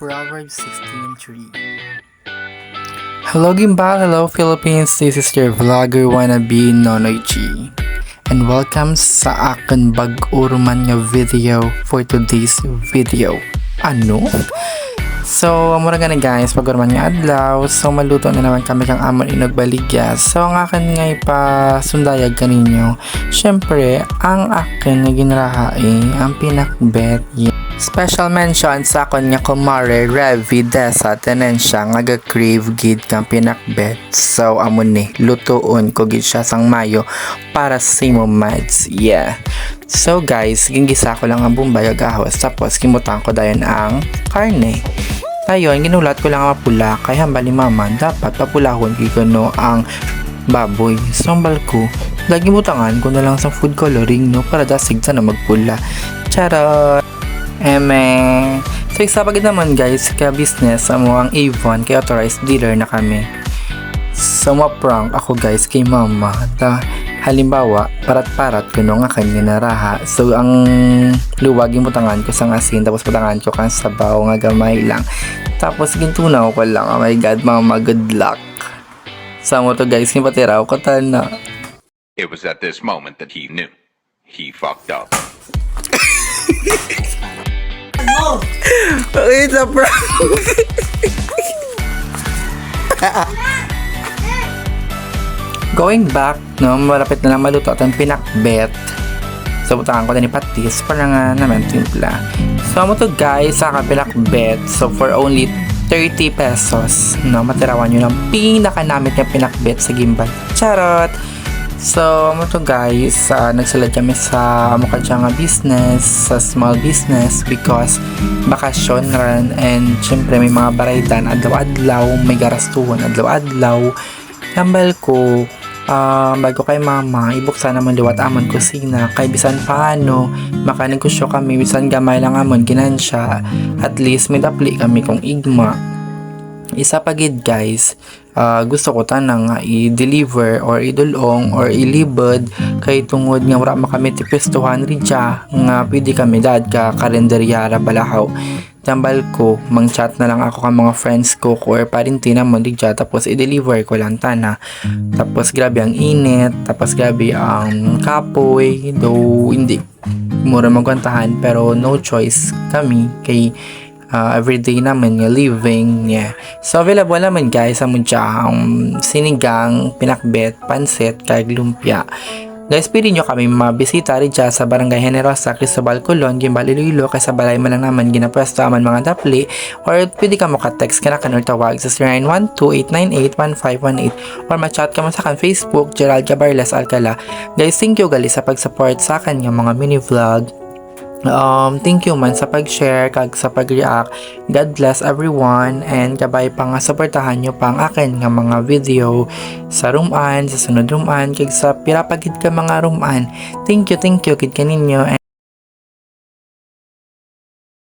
Proverbs 16:3. Hello Gimba, hello Philippines, this is your vlogger wannabe Nonoy G. And welcome sa akin bag-uruman nga video for today's video. Ano? So, mura nga na guys, pag-uruman nga adlaw. So, maluto na naman kami kang amon inagbaligya. So, ang akin nga ipasundayag kaninyo. Syempre, ang akin nga ginrahae, ang pinakbet. Special mention sa akon nga kumare Revi Desa tenensya nga ga-crave gid kang pinakbet. So amon ni lutuon ko gid siya sang mayo para sa imo mads. Yeah. So guys, gingisa ko lang ang bumbay ag ahos tapos kimutan ko dayon ang karne. Tayon ginulat ko lang ang mapula kay hambali mama dapat papulahon gid kuno ang baboy. So ang balko lagi mutangan ko na lang sa food coloring no para dasig sa na magpula. Charot. So isa pagid naman guys ka business mo ang Avon kay authorized dealer na kami. So ma-prank ako guys kay mama halimbawa parat-parat kuno nga kanya naraha. So ang luwag yung mutangan ko sang asin tapos mutangan ko kang sabaw nga gamay lang. Tapos gintunaw ko lang, oh my god mama, good luck. Sa mo to guys kipatiraw ko na. It was at this moment that he knew. He fucked up. It's a prank. Going back, no, malapit na lang maluto at ang pinakbet. So, butangan ko na ni Patis para nga naman timpla. So, mo to guys, sa pinakbet. So, for only 30 pesos, no, matirawan nyo ng pinakanamit na pinakbet sa gimbal. Charot! So, mo to guys, nagsalat kami sa mukha nga business, sa small business because bakasyon ran and syempre may mga baraydan adlaw-adlaw, may garastuhon adlaw-adlaw. Tambal ko, bago kay mama, ibuksan naman liwat amon kusina kay bisan paano, makanegosyo kami, bisan gamay lang amon ginansya, at least may dapli kami kung igma. Isa pagid guys, gusto ko tanang i-deliver or idulong or ilibad kay tungod nga wala makami tipestuhan ridya nga pwede kami dad ka kalendaryara balahaw. Tambal ko, mang-chat na lang ako ka mga friends ko or parinti naman ridya tapos i-deliver ko lang tana. Tapos grabe ang init, tapos grabe ang kapoy, though hindi mura magwantahan pero no choice kami kay everyday naman nga living, yeah. So available naman guys sa ang sinigang, pinakbet, pansit, kag lumpia. Guys, pwede nyo kami mabisita rin dyan sa Barangay Generosa, Cristobal Colon, Gimbal Iloilo, kay sa balay man lang naman ginapwesto aman mga dapli, or pwede ka mo ka-text ka na kanor tawag sa 0912-898-1518 or ma-chat ka mo sa kan Facebook, Gerald Cabarles Alcala. Guys, thank you gali sa pag-support sa akin yung mga mini vlog. Thank you man sa pag-share kag sa pag-react. God bless everyone and kabay pa nga suportahan nyo pa ang akin nga mga video sa ruman, sa sunod ruman kag sa pirapagid ka mga ruman. Thank you kid kaninyo.